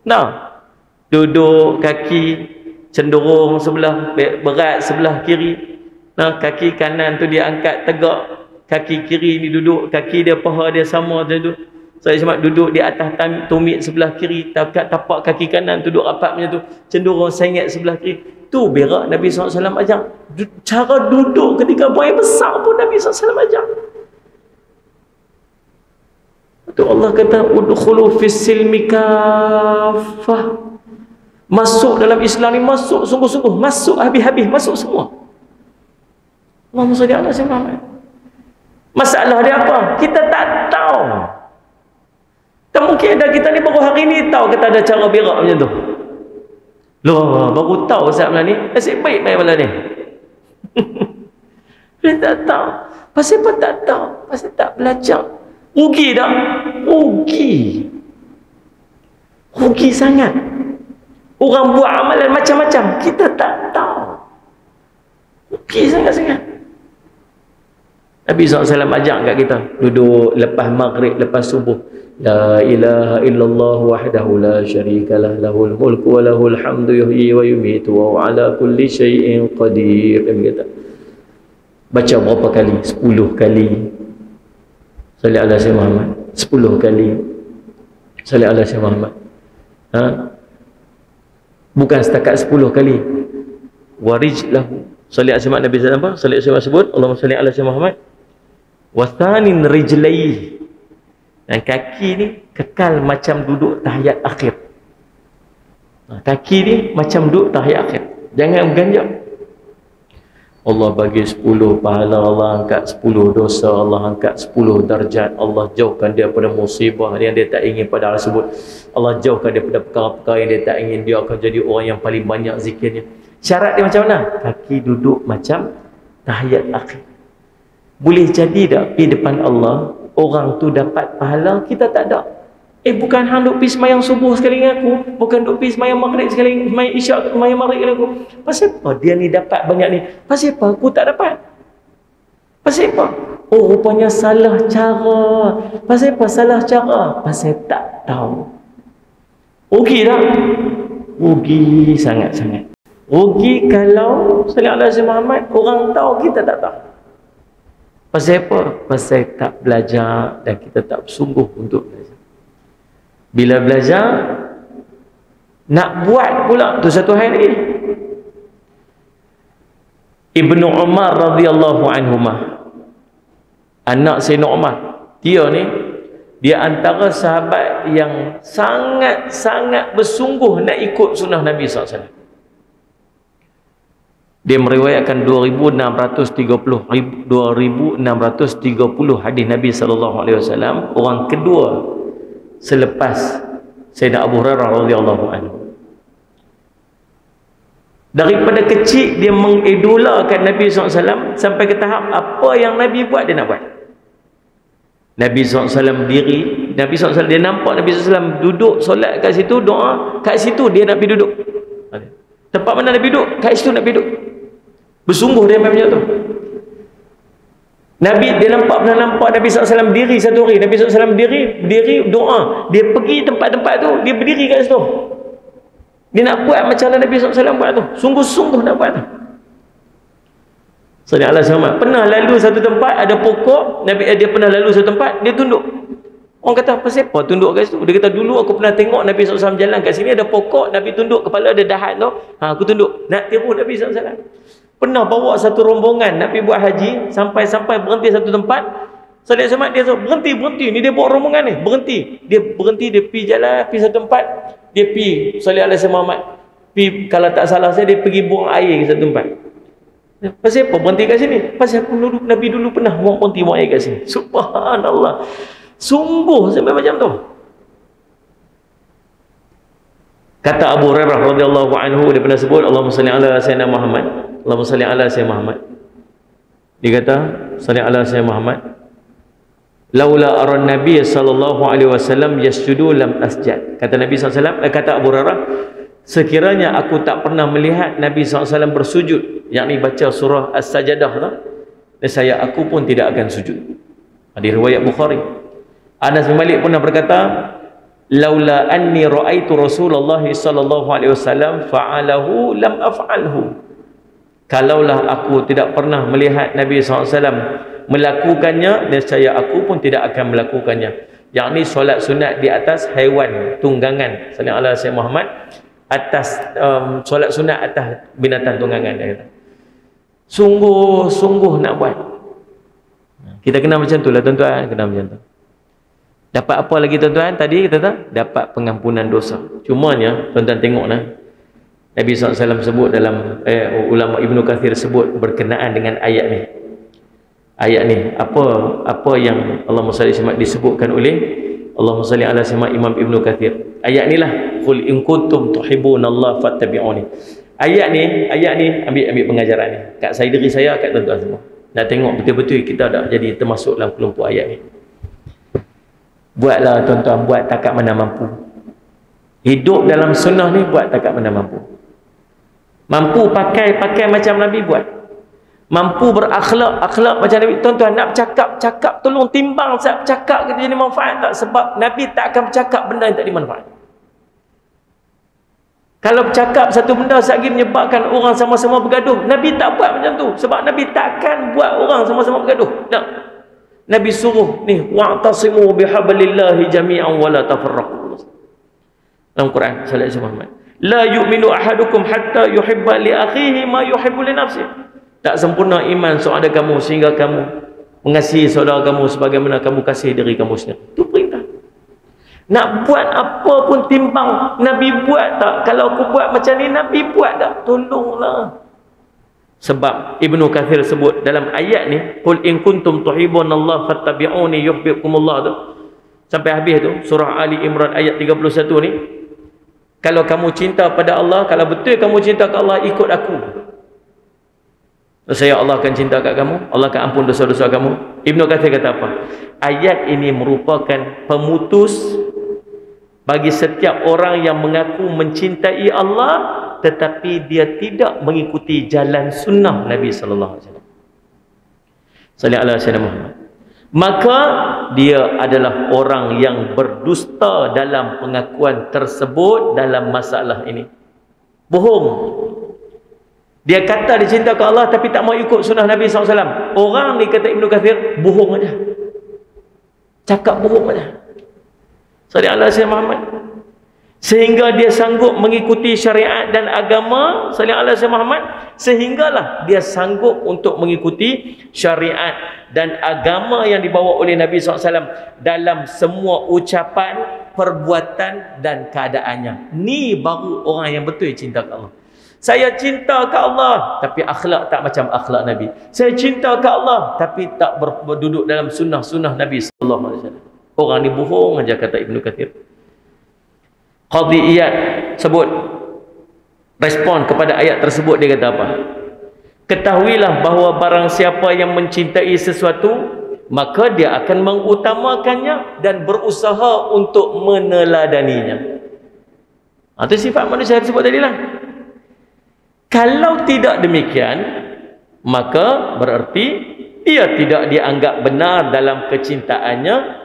Nah, duduk kaki cenderung sebelah, berat sebelah kiri. Nah, kaki kanan tu dia angkat tegak, kaki kiri ni duduk, kaki dia paha dia sama dia duduk. Saya cuma duduk di atas tumit sebelah kiri, tapak kaki kanan duduk rapat macam tu, cenderung sengit sebelah kiri. Tu berak Nabi SAW ajar. Cara duduk ketika buang air besar pun Nabi SAW ajar. Tu Allah kata udkhulu fis silmi kaffah. Masuk dalam Islam ni, masuk sungguh-sungguh, masuk habis-habis, masuk semua. Allahumma salli ala sayyidina Muhammad. Masalah dia apa? Kita tak tahu. Tak mungkin ada kita ni baru hari ni tahu kita ada cara berak macam tu. Loh, baru tahu Ustaz malam ni. Nasib baik main malam ni. Dia tak tahu. Pasal apa tak tahu? Pasal tak belajar. Rugi tak? Rugi. Rugi sangat. Orang buat amalan macam-macam, kita tak tahu. Rugi sangat-sangat. Nabi SAW ajak kat kita duduk lepas maghrib, lepas subuh. La ilaha illallah wahdahu la syarikalah lahul mulku wa lahul hamdu yuhyi wa yumitu wa ala kulli syai'in qadir. Nabi kata baca berapa kali? 10 kali. Salli ala sayyidina Muhammad. 10 kali. Salli ala sayyidina Muhammad. Bukan setakat 10 kali. Warijlahu. Salli ala sayyidina Nabi sallallahu alaihi wasallam. Salli ala sayyidina sebut Allahumma salli ala sayyidina Muhammad. Wasanin rijlaihi. Dan kaki ni kekal macam duduk tahiyat akhir. Kaki ni macam duduk tahiyat akhir. Jangan berganjak. Allah bagi 10 pahala, Allah angkat 10 dosa, Allah angkat 10 darjat, Allah jauhkan dia pada musibah yang dia tak ingin pada hal tersebut. Allah jauhkan dia pada perkara-perkara yang dia tak ingin. Dia akan jadi orang yang paling banyak zikirnya. Syarat dia macam mana? Kaki duduk macam tahiyat akhir. Boleh jadi tak di depan Allah orang tu dapat pahala, kita tak ada? Bukan hang duk pergi semayang subuh sekali dengan aku, bukan duk pergi semayang maghrib sekali, semayang isyak, semayang maghrib dengan aku. Pasal apa dia ni dapat banyak ni? Pasal apa aku tak dapat? Pasal apa? Oh, rupanya salah cara. Pasal apa salah cara? Pasal tak tahu. Rugi tak? Rugi sangat-sangat. Rugi kalau sallallahu alaihi Muhammad orang tahu kita tak tahu. Pasal apa? Pasal tak belajar dan kita tak bersungguh untuk belajar. Bila belajar, nak buat pula, tu satu hal lagi. Ibnu Umar radhiyallahu anhumah, anak Sayyidina Umar, dia antara sahabat yang sangat-sangat bersungguh nak ikut sunnah Nabi SAW. Dia meriwayatkan 2630 hadis Nabi SAW. Orang kedua selepas Sayyidina Abu Hurairah radhiyallahu anhu. Daripada kecil dia mengidolakan Nabi SAW sampai ke tahap apa yang Nabi buat dia nak buat. Nabi SAW diri, Nabi SAW dia nampak Nabi SAW duduk solat kat situ, doa kat situ, dia nak pergi duduk. Tempat mana Nabi duduk, kat situ nak pergi duduk. Bersungguh dia macam tu. Dia pernah nampak Nabi SAW diri satu hari. Nabi SAW diri doa. Dia pergi tempat-tempat tu, dia berdiri kat situ. Dia nak buat macam mana Nabi SAW buat tu. Sungguh-sungguh nak buat tu. Sallallahu alaihi wasallam pernah lalu satu tempat, ada pokok, dia pernah lalu satu tempat, dia tunduk. Orang kata, apa siapa tunduk kat situ? Dia kata, dulu aku pernah tengok Nabi SAW jalan kat sini, ada pokok, Nabi tunduk, kepala ada dahan tu. Aku tunduk. Nak tiru Nabi SAW. Pernah bawa satu rombongan nak pergi buat haji, sampai berhenti satu tempat. Sallallahu alaihi wasallam dia berhenti. Ni dia bawa rombongan ni, berhenti. Dia pergi jalan, pergi satu tempat. Dia pergi sallallahu alaihi wasallam pergi, kalau tak salah saya, dia pergi buang air ke satu tempat. Pasal apa berhenti kat sini? Pasal Nabi dulu pernah berhenti buang air kat sini. Subhanallah. Sungguh sampai macam tu. Kata Abu Hurairah radhiyallahu anhu, dia pernah sebut Allahumma salli ala sayyidina Muhammad. Allahumma salli ala sayyidina Muhammad. Dia kata, salli ala sayyidina Muhammad. Laula aran Nabi sallallahu alaihi wasallam yasjudu lam asjad. Kata Nabi sallallahu alaihi wasallam, kata Abu Hurairah, sekiranya aku tak pernah melihat Nabi SAW bersujud, yakni baca surah As-Sajdah tu, dan aku pun tidak akan sujud. Hadis riwayat Bukhari. Anas bin Malik pernah berkata, laula anni ra'aitu Rasulullah sallallahu alaihi wasallam fa'alahu lam af'alhu. Kalaulah aku tidak pernah melihat Nabi SAW melakukannya, dan aku pun tidak akan melakukannya. yakni solat sunat di atas haiwan tunggangan. Sallallahu alaihi wasallam Muhammad atas solat sunat atas binatang tunggangan, dia kata. Sungguh-sungguh nak buat. Kita kena macam tu lah tuan-tuan, kena macam tu. Dapat apa lagi tuan-tuan? Tadi kita tahu dapat pengampunan dosa. Cumanya tuan-tuan tengoklah, Nabi SAW sebut dalam ulama Ibnu Kathir sebut berkenaan dengan ayat ni. Ayat ni apa yang Allahumma salli alaihi disebutkan oleh Allahumma salli ala sayyidina Imam Ibnu Kathir. Ayat ni lah, qul in kuntum tuhibbunallaha fattabi'uni. Ayat ni ambil pengajaran ni kat saya, diri saya, kat tuan-tuan semua. Nak tengok betul-betul kita dah jadi termasuk dalam kelompok ayat ni. Buatlah tuan-tuan, buat takat mana mampu. Hidup dalam sunnah ni buat takat mana mampu. Mampu pakai macam Nabi buat. Mampu berakhlak macam Nabi. Tuan-tuan nak bercakap, tolong timbang saat bercakap kita jadi manfaat tak? Sebab Nabi tak akan bercakap benda yang tak dimanfaat. Kalau bercakap satu benda sekali menyebabkan orang sama-sama bergaduh, Nabi tak buat macam tu. Sebab Nabi takkan buat orang sama-sama bergaduh. Tak. Nabi suruh ni, wa'tasimu bihablillahi jami'an wa la tafarraqu. Dalam Quran sallallahu alaihi wasallam, la yu'minu ahadukum hatta yuhibba li akhihi ma yuhibbu li nafsihi. Tak sempurna iman seorang kamu sehingga kamu mengasihi saudara kamu sebagaimana kamu kasih diri kamu sendiri. Itu perintah. Nak buat apa pun timbang. Nabi buat tak? Kalau aku buat macam ni, Nabi buat tak? Tolonglah. Sebab Ibnu Kathir sebut dalam ayat ni, qul in kuntum tuhibbunallaha fattabi'uni yuhibbukumullah tu, sampai habis tu surah Ali Imran ayat 31 ni, kalau kamu cinta pada Allah, kalau betul kamu cinta ke Allah, ikut aku. Saya Allah akan cinta kat kamu, Allah akan ampun dosa-dosa kamu. Ibnu Kathir kata apa? Ayat ini merupakan pemutus bagi setiap orang yang mengaku mencintai Allah tetapi dia tidak mengikuti jalan sunnah Nabi sallallahu alaihi wasallam. Sallallahu alaihi wasallam. Maka dia adalah orang yang berdusta dalam pengakuan tersebut dalam masalah ini. Bohong. Dia kata dia cinta ke Allah tapi tak mau ikut sunnah Nabi SAW. Orang ni, kata Ibnu Kathir, bohong aja. Cakap bohong aja. Sallallahu alaihi wasallam Muhammad. Sehingga dia sanggup mengikuti syariat dan agama sallallahu alaihi wasallam Muhammad, sehinggalah dia sanggup untuk mengikuti syariat dan agama yang dibawa oleh Nabi SAW dalam semua ucapan, perbuatan dan keadaannya. Ni baru orang yang betul cinta ke Allah. Saya cinta ke Allah tapi akhlak tak macam akhlak Nabi. Saya cinta ke Allah tapi tak berduduk dalam sunnah-sunnah Nabi sallallahu alaihi wasallam. Orang ni bohong aja, kata Ibnu Kathir. Qadhi Iyad sebut respon kepada ayat tersebut, dia kata apa? Ketahuilah bahawa barang siapa yang mencintai sesuatu, maka dia akan mengutamakannya dan berusaha untuk meneladaninya. Itu sifat manusia tersebut tadi lah. Kalau tidak demikian, maka berarti dia tidak dianggap benar dalam kecintaannya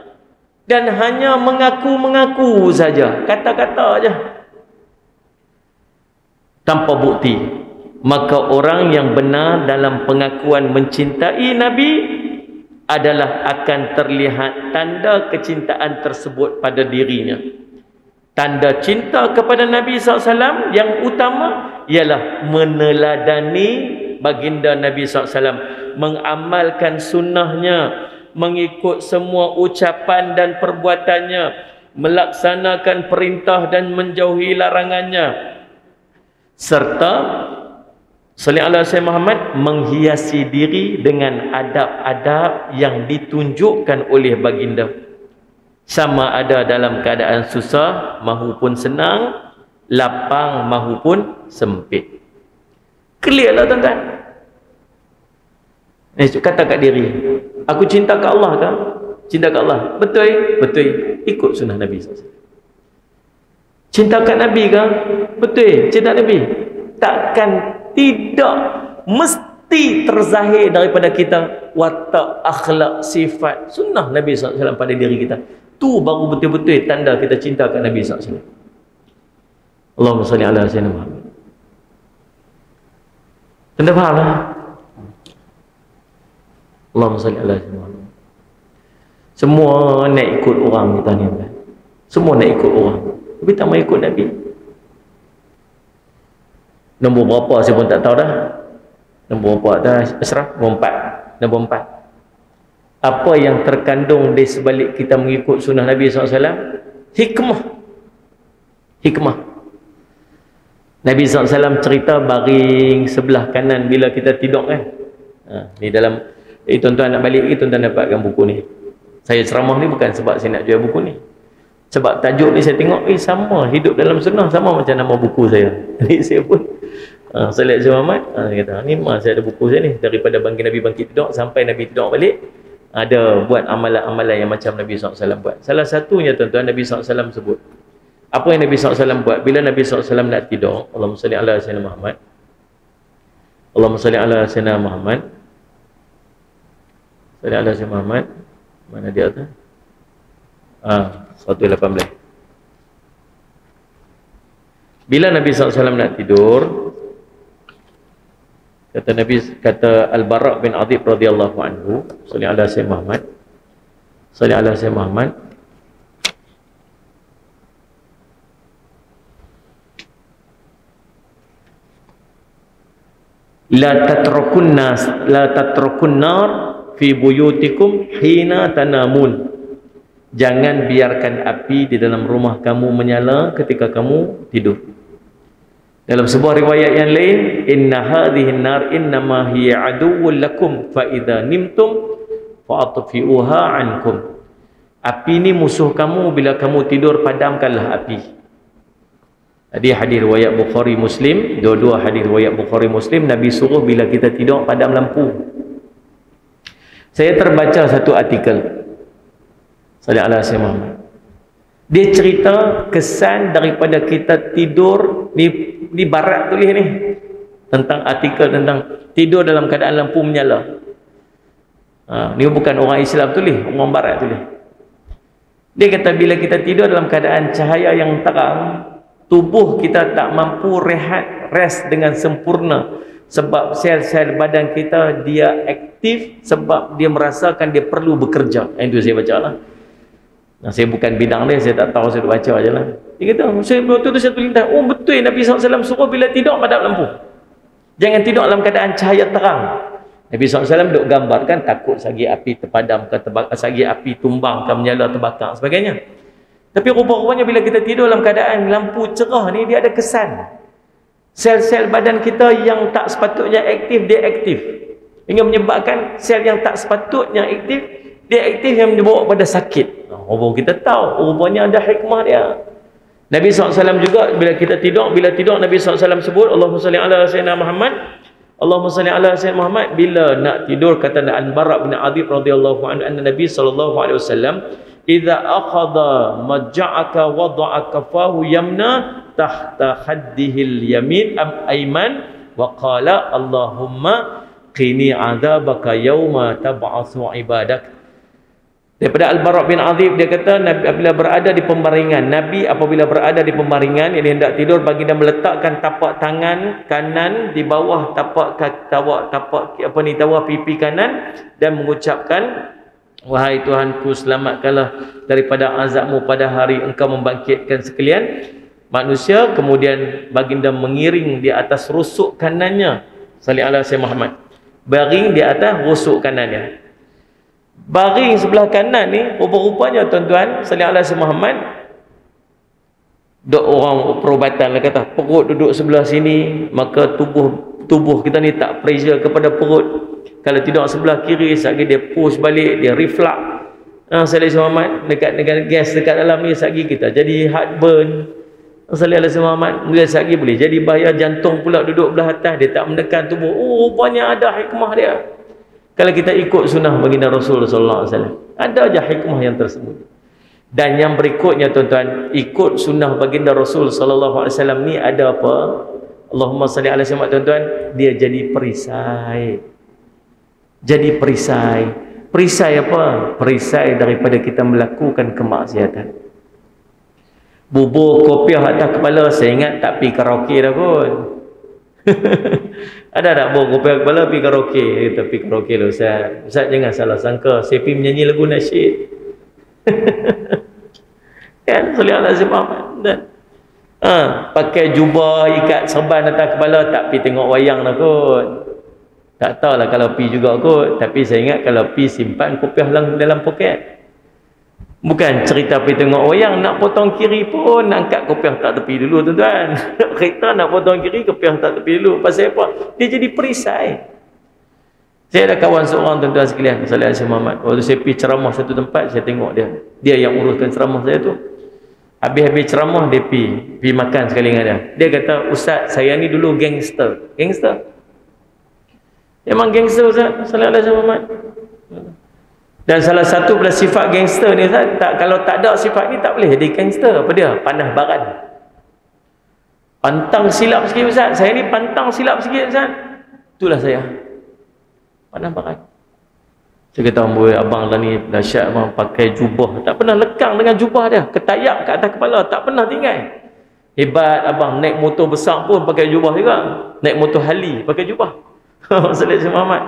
dan hanya mengaku-mengaku saja, kata-kata saja tanpa bukti. Maka orang yang benar dalam pengakuan mencintai Nabi adalah akan terlihat tanda kecintaan tersebut pada dirinya. Tanda cinta kepada Nabi SAW yang utama ialah meneladani baginda Nabi SAW, mengamalkan sunnahnya, mengikut semua ucapan dan perbuatannya, melaksanakan perintah dan menjauhi larangannya, serta sallallahu alaihi wasallam Muhammad menghiasi diri dengan adab-adab yang ditunjukkan oleh baginda, sama ada dalam keadaan susah mahupun senang, lapang mahupun sempit. Clear lah tuan-tuan. Kata kat diri, aku cinta ke Allah kan? Cinta ke Allah. Betul? Betul. Ikut sunnah Nabi SAW. Cinta kat Nabi kan? Betul. Cinta Nabi. Takkan tidak, mesti terzahir daripada kita watak, akhlak, sifat sunnah Nabi SAW pada diri kita. Tu baru betul-betul tanda kita cinta kat Nabi SAW. Allahumma salli ala sayyidina Muhammad. Tanda faham lah? Allahumma salli ala sayyidina Muhammad. Semua nak ikut orang kita ni. Semua nak ikut orang. Tapi tak mau ikut Nabi. Nombor berapa saya pun tak tahu dah. Nombor berapa dah Ashraf? Nombor 4. Nombor 4. Apa yang terkandung di sebalik kita mengikut sunnah Nabi SAW? Hikmah. Hikmah. Nabi SAW cerita baring sebelah kanan bila kita tidur kan. Ni dalam tuan-tuan nak balik ni, tuan-tuan dapatkan buku ni. Saya ceramah ni bukan sebab saya nak jual buku ni. Sebab tajuk ni saya tengok sama, hidup dalam sunnah sama macam nama buku saya. Jadi saya pun saya lihat Syekh Muhammad, dia kata ni mas saya ada buku saya ni, daripada bangkit Nabi bangkit tidur sampai Nabi tidur balik, ada buat amalan-amalan yang macam Nabi SAW buat. Salah satunya tuan-tuan, Nabi SAW sebut apa yang Nabi SAW buat bila Nabi SAW nak tidur. Allahumma salli ala sayyidina Muhammad, Allahumma salli ala sayyidina Muhammad, salli ala sayyidina Muhammad. Mana dia tu? 118. Bila Nabi SAW nak tidur, kata Nabi, kata Al-Bara' bin Adib radhiyallahu anhu, salli ala sayyidina Muhammad, salli ala sayyidina Muhammad. La tatrukun nar fi buyutikum hina tanamun. Jangan biarkan api di dalam rumah kamu menyala ketika kamu tidur. Dalam sebuah riwayat yang lain, inna hadhihi an-nar innama hiya aduwwun lakum fa idza nimtum fa'atfi'uha ankum. Api ni musuh kamu, bila kamu tidur padamkanlah api. Jadi hadis riwayat Bukhari Muslim, dua-dua hadis riwayat Bukhari Muslim, Nabi suruh bila kita tidur padam lampu. Saya terbaca satu artikel, sallallahu alaihi wasallam. Dia cerita kesan daripada kita tidur di barat tulis ni, tentang artikel tentang tidur dalam keadaan lampu menyala. Ni bukan orang Islam tulis, orang barat tulis. Dia kata bila kita tidur dalam keadaan cahaya yang terang, tubuh kita tak mampu rest dengan sempurna, sebab sel-sel badan kita dia aktif sebab dia merasakan dia perlu bekerja. Itu saya baca lah. Saya bukan bidang dia, saya tak tahu, saya baca aja lah. Dia kata, saya waktu tu saya terlintas, oh betul Nabi SAW suruh bila tidur padam lampu. Jangan tidur dalam keadaan cahaya terang. Nabi SAW duk gambarkan takut sagi api terpadam ke sagi api tumbang ke menyala terbakar sebagainya. Tapi rupa-rupanya bila kita tidur dalam keadaan lampu cerah ni, dia ada kesan. Sel-sel badan kita yang tak sepatutnya aktif, dia aktif. Hingga menyebabkan sel yang tak sepatutnya aktif, dia aktif yang membawa pada sakit. Rupanya kita tahu, rupanya ada hikmah dia. Nabi SAW juga bila kita tidur, Nabi SAW sebut, Allahumma salli ala sayyidina Muhammad, Allahumma salli ala sayyidina Muhammad. Bila nak tidur, kata Al-Bara' bin Adib radhiyallahu anhu, anna Nabi SAW idza akhadha maj'aka wada'a kafahu yamna tahta khaddihil yamin am ayman wa qala Allahumma qini 'adzabaka yauma tab'atsu ibadak. Daripada Al-Bara' bin Adib, dia kata Nabi apabila berada di pembaringan, Nabi apabila berada di pembaringan, ia hendak tidur, baginda meletakkan tapak tangan kanan di bawah tapak pipi kanan dan mengucapkan, wahai Tuhanku, selamatkanlah daripada azabmu pada hari engkau membangkitkan sekalian manusia. Kemudian baginda mengiring di atas rusuk kanannya, salli ala sayyidina Muhammad, baring di atas rusuk kanannya. Baring sebelah kanan ni rupa-rupanya tuan-tuan, salli ala sayyidina Muhammad, dok orang perubatan lah kata, perut duduk sebelah sini, maka tubuh kita ni tak pressure kepada perut. Kalau tidur sebelah kiri, sekali dia push balik, dia reflux. Sallallahu alaihi Muhammad, dekat gas dekat dalam ni, sekali kita jadi heartburn. Sallallahu alaihi Muhammad, dia sekali boleh jadi bahaya jantung pula, duduk belah atas, dia tak menekan tubuh. Oh, rupanya ada hikmah dia. Kalau kita ikut sunnah baginda Rasul sallallahu alaihi wasallam, ada aja hikmah yang tersembunyi. Dan yang berikutnya tuan-tuan, ikut sunnah baginda Rasul sallallahu alaihi wasallam ni ada apa? Allahumma salli alaihi wasallam tuan-tuan, dia jadi perisai. Jadi perisai. Perisai apa? Perisai daripada kita melakukan kemaksiatan. Bubur kopiah atas kepala, saya ingat tak pergi karaoke dah pun. Ada tak bubur kopiah kepala pergi karaoke? Kita pergi karaoke lah Ustaz. Ustaz jangan salah sangka, saya pergi menyanyi lagu nasyid. Kan sallallahu alaihi wasallam. Dan pakai jubah ikat serban atas kepala, tak pi tengok wayang dah kot. Tak tahulah kalau pi juga kot, tapi saya ingat kalau pi simpan kopiah dalam poket. Bukan cerita pi tengok wayang, nak potong kiri pun nak angkat kopiah tak tepi dulu tuan-tuan. Kereta nak potong kiri, kopiah tak tepi dulu. Pasal apa? Dia jadi perisai. Saya ada kawan seorang tuan-tuan sekalian, Salih Aisyah Muhammad. Waktu saya pergi ceramah satu tempat, saya tengok dia. Dia yang uruskan ceramah saya tu. Habis-habis ceramah, dia pergi makan sekali dengan dia. Dia kata, Ustaz, saya ni dulu gangster. Gangster? Memang gangster Ustaz, Salih Aisyah Muhammad. Dan salah satu pada sifat gangster ni Ustaz, kalau tak ada sifat ni tak boleh jadi gangster. Apa dia? Panah baran. Pantang silap sikit Ustaz. Saya ni pantang silap sikit Ustaz. Itulah saya. Panah baran. Saya kata, abang lah ni dahsyat abang, pakai jubah. Tak pernah lekang dengan jubah dia. Ketayak kat atas kepala. Tak pernah tinggal. Hebat abang. Naik motor besar pun pakai jubah juga. Naik motor Harley pakai jubah. Salih Aisyah Muhammad.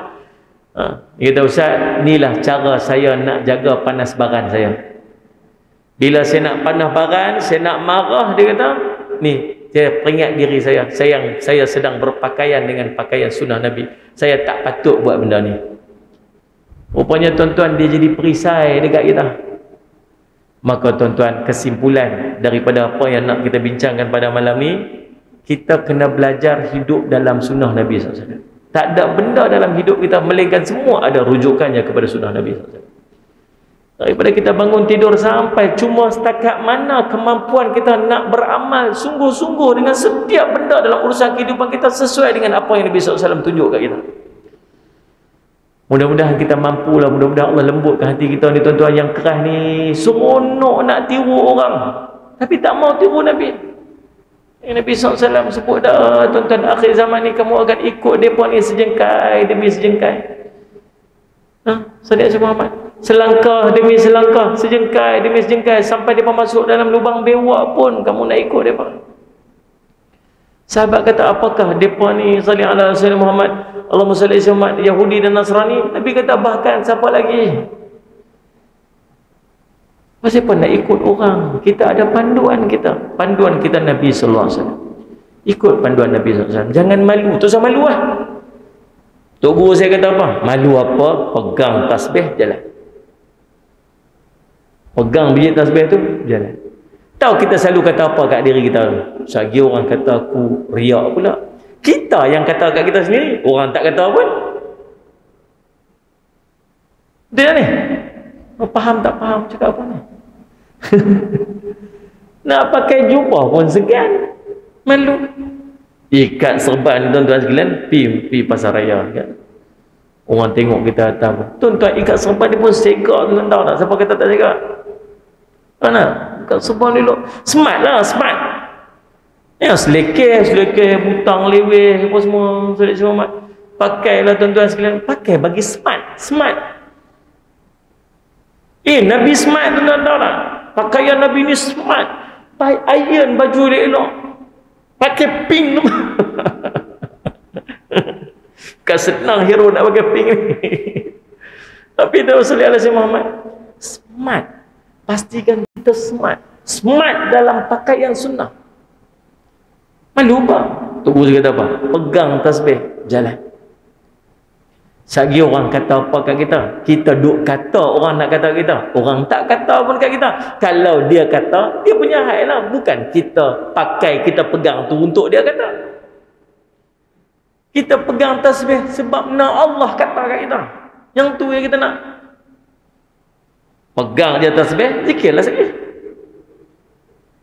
Dia kata, Ustaz, inilah cara saya nak jaga panas baran saya. Bila saya nak panas baran, saya nak marah, dia kata, ni, saya peringat diri saya. Saya sedang berpakaian dengan pakaian sunnah Nabi. Saya tak patut buat benda ni. Rupanya tuan-tuan, dia jadi perisai dekat kita. Maka tuan-tuan, kesimpulan daripada apa yang nak kita bincangkan pada malam ni, kita kena belajar hidup dalam sunnah Nabi SAW. Tak ada benda dalam hidup kita, melainkan semua ada rujukannya kepada sunnah Nabi SAW. Daripada kita bangun tidur sampai cuma setakat mana kemampuan kita nak beramal sungguh-sungguh dengan setiap benda dalam urusan kehidupan kita sesuai dengan apa yang Nabi SAW tunjuk kat kita. Mudah-mudahan kita mampulah, mudah-mudahan Allah lembutkan hati kita ni tuan-tuan yang keras ni, seronok nak tiru orang tapi tak mau tiru Nabi. Nabi SAW sebut dah, tuan-tuan, akhir zaman ni kamu akan ikut mereka ni sejengkai demi sejengkai. Salih Aisyah Muhammad, selangkah demi selangkah, sejengkai demi sejengkai, sampai mereka masuk dalam lubang bewak pun kamu nak ikut mereka. Sahabat kata, apakah mereka ni Salih ala Sayyidina Muhammad, Allahumma salli ala Muhammad, Yahudi dan Nasrani? Nabi kata, bahkan siapa lagi? Pasal apa nak ikut orang? Kita ada panduan kita. Panduan kita Nabi sallallahu alaihi wasallam. Ikut panduan Nabi sallallahu alaihi wasallam. Jangan malu. Tak usah malu lah. Tok guru saya kata apa? Malu apa? Pegang tasbih, jalan. Pegang biji tasbih tu, jalan. Tahu kita selalu kata apa kat diri kita? Sagi orang kata aku riak pula. Kita yang kata kat kita sendiri, orang tak kata pun. Dia ni, faham tak faham cakap apa ni? Nak pakai jubah pun segan, malu. Ikat serban tuan-tuan sekalian, pi pasar raya kan. Orang tengok kita atas pun. Tuan-tuan, ikat serban ni pun segak, tuan-tuan tahu tak? Siapa kata tak segak? Mana? Ikat serban dulu. Smart lah, smart. Ya, selekeh, butang leweh apa semua, Salih Aisyah Muhammad. Pakailah tuan-tuan sekalian, pakai bagi smart, smart. Nabi smart, tuan-tuan tahu tak? Pakaian Nabi ni smart. Iron baju dia elok. Pakai pink tu. Bukan senang hero nak pakai pink ni. Tapi Nabi Salih Aisyah Muhammad smart. Pastikan kita smart. Smart dalam pakaian sunnah. Malu apa? Tok guru kata apa? Pegang tasbih, jalan. Sagi orang kata apa kat kita, kita duk kata orang nak kata kita. Orang tak kata pun kat kita. Kalau dia kata, dia punya hak lah. Bukan kita pakai, kita pegang tu untuk dia kata. Kita pegang tasbih sebab nak Allah kata kat kita. Yang tu yang kita nak. Pegang dia tasbih, zikirlah sikit.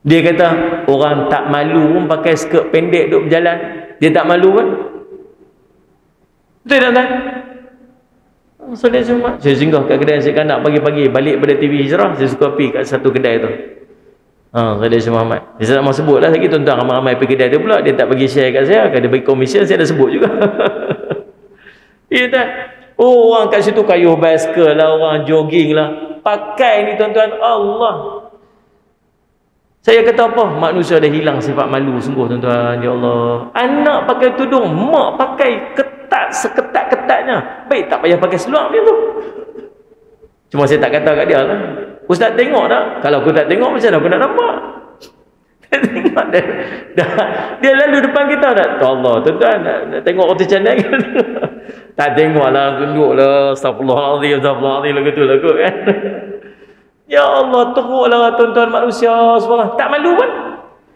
Dia kata, orang tak malu pun pakai skirt pendek duk berjalan. Dia tak malu pun. Betul tak? Salih Aisyah Muhammad, saya singgah kat kedai saya nak pagi-pagi balik pada TV Hijrah, saya suka pergi kat satu kedai tu. Salih Aisyah Muhammad. Saya tak mau sebut lah lagi, tuan-tuan ramai-ramai pergi kedai tu pula. Dia tak bagi share kat saya, kalau dia bagi komisen saya dah sebut juga. Dia tak. Orang kat situ kayuh basikal lah, orang jogging lah. Pakai ni tuan-tuan, Allah. Saya kata apa? Manusia dah hilang sifat malu sungguh tuan-tuan. Ya Allah. Anak pakai tudung, mak pakai ketat seketat-ketatnya. Baik tak payah pakai seluar macam tu. Cuma saya tak kata kat dia lah. Ustaz tengok tak? Kalau aku tak tengok macam mana aku nak nampak? Tengok dia lalu depan kita tak? Allah, tuan-tuan nak tengok roti canai kan? Tak tengoklah, tunduklah, astagfirullahalazim lagu tu kan. Ya Allah, teruklah tuan-tuan manusia semua. Tak malu pun.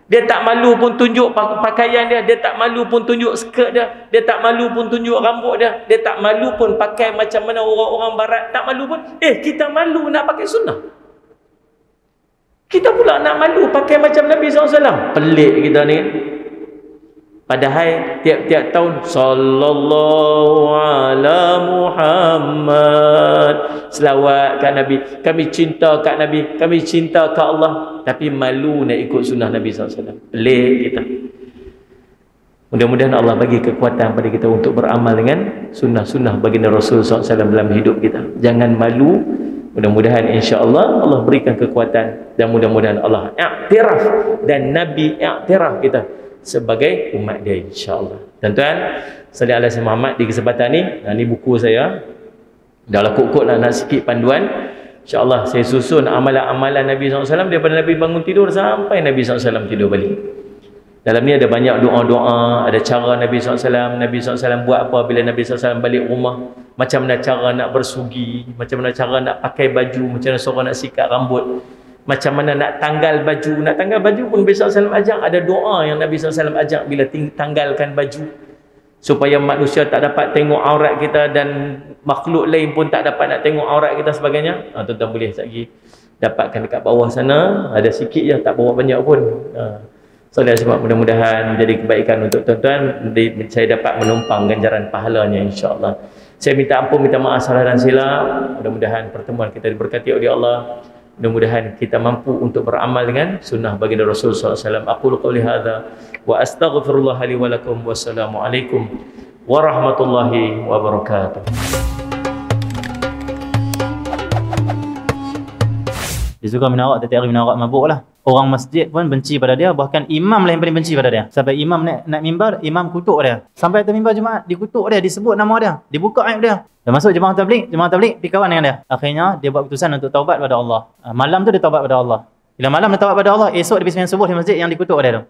Dia tak malu pun tunjuk pakaian dia, dia tak malu pun tunjuk skirt dia, dia tak malu pun tunjuk rambut dia, dia tak malu pun pakai macam mana orang-orang barat, tak malu pun. Kita malu nak pakai sunnah. Kita pula nak malu pakai macam Nabi SAW. Pelik kita ni. Padahal tiap-tiap tahun sallallahu ala Muhammad, selawat kat Nabi, kami cinta kat Nabi, kami cinta kat Allah, tapi malu nak ikut sunnah Nabi SAW. Pelik kita. Mudah-mudahan Allah bagi kekuatan pada kita untuk beramal dengan sunnah-sunnah baginda Rasul SAW dalam hidup kita. Jangan malu. Mudah-mudahan insya-Allah Allah berikan kekuatan, dan mudah-mudahan Allah iktiraf dan Nabi iktiraf kita sebagai umat dia, insya-Allah. Tuan-tuan, salli ala Sayyidina Muhammad di kesempatan ni. Ni buku saya. Dah lah kot-kot lah nak sikit panduan. Insya-Allah saya susun amalan-amalan Nabi SAW daripada Nabi bangun tidur sampai Nabi SAW tidur balik. Dalam ni ada banyak doa-doa, ada cara Nabi SAW. Nabi SAW buat apa bila Nabi SAW balik rumah, macam mana cara nak bersugi, macam mana cara nak pakai baju, macam mana seorang nak sikat rambut, macam mana nak tanggal baju. Nak tanggal baju pun Nabi SAW ajak. Ada doa yang Nabi SAW ajak bila tanggalkan baju, supaya manusia tak dapat tengok aurat kita dan makhluk lain pun tak dapat nak tengok aurat kita sebagainya. Tuan-tuan boleh lagi dapatkan dekat bawah sana, ada sikit je, tak bawa banyak pun. Sebab mudah-mudahan menjadi kebaikan untuk tuan-tuan, saya dapat menumpang ganjaran pahalanya, insya-Allah. Saya minta ampun, minta maaf salah dan silap. Mudah-mudahan pertemuan kita diberkati oleh Allah. Mudah-mudahan kita mampu untuk beramal dengan sunnah baginda Rasul SAW. Aqulu qawli hadza wa astaghfirullah li wa lakum. Wassalamualaikum warahmatullahi wabarakatuh. Dia suka menarak, tiap hari menarak, mabuk lah. Orang masjid pun benci pada dia, bahkan imam lah yang paling benci pada dia. Sampai imam naik mimbar, imam kutuk dia. Sampai atas mimbar Jumaat, dikutuk dia, disebut nama dia, dibuka aib dia. Dah masuk jemaah tabligh pergi kawan dengan dia. Akhirnya dia buat keputusan untuk taubat pada Allah. Malam tu dia taubat pada Allah. Bila malam dia taubat pada Allah, esok dia pergi sembahyang subuh di masjid yang dikutuk dia tu.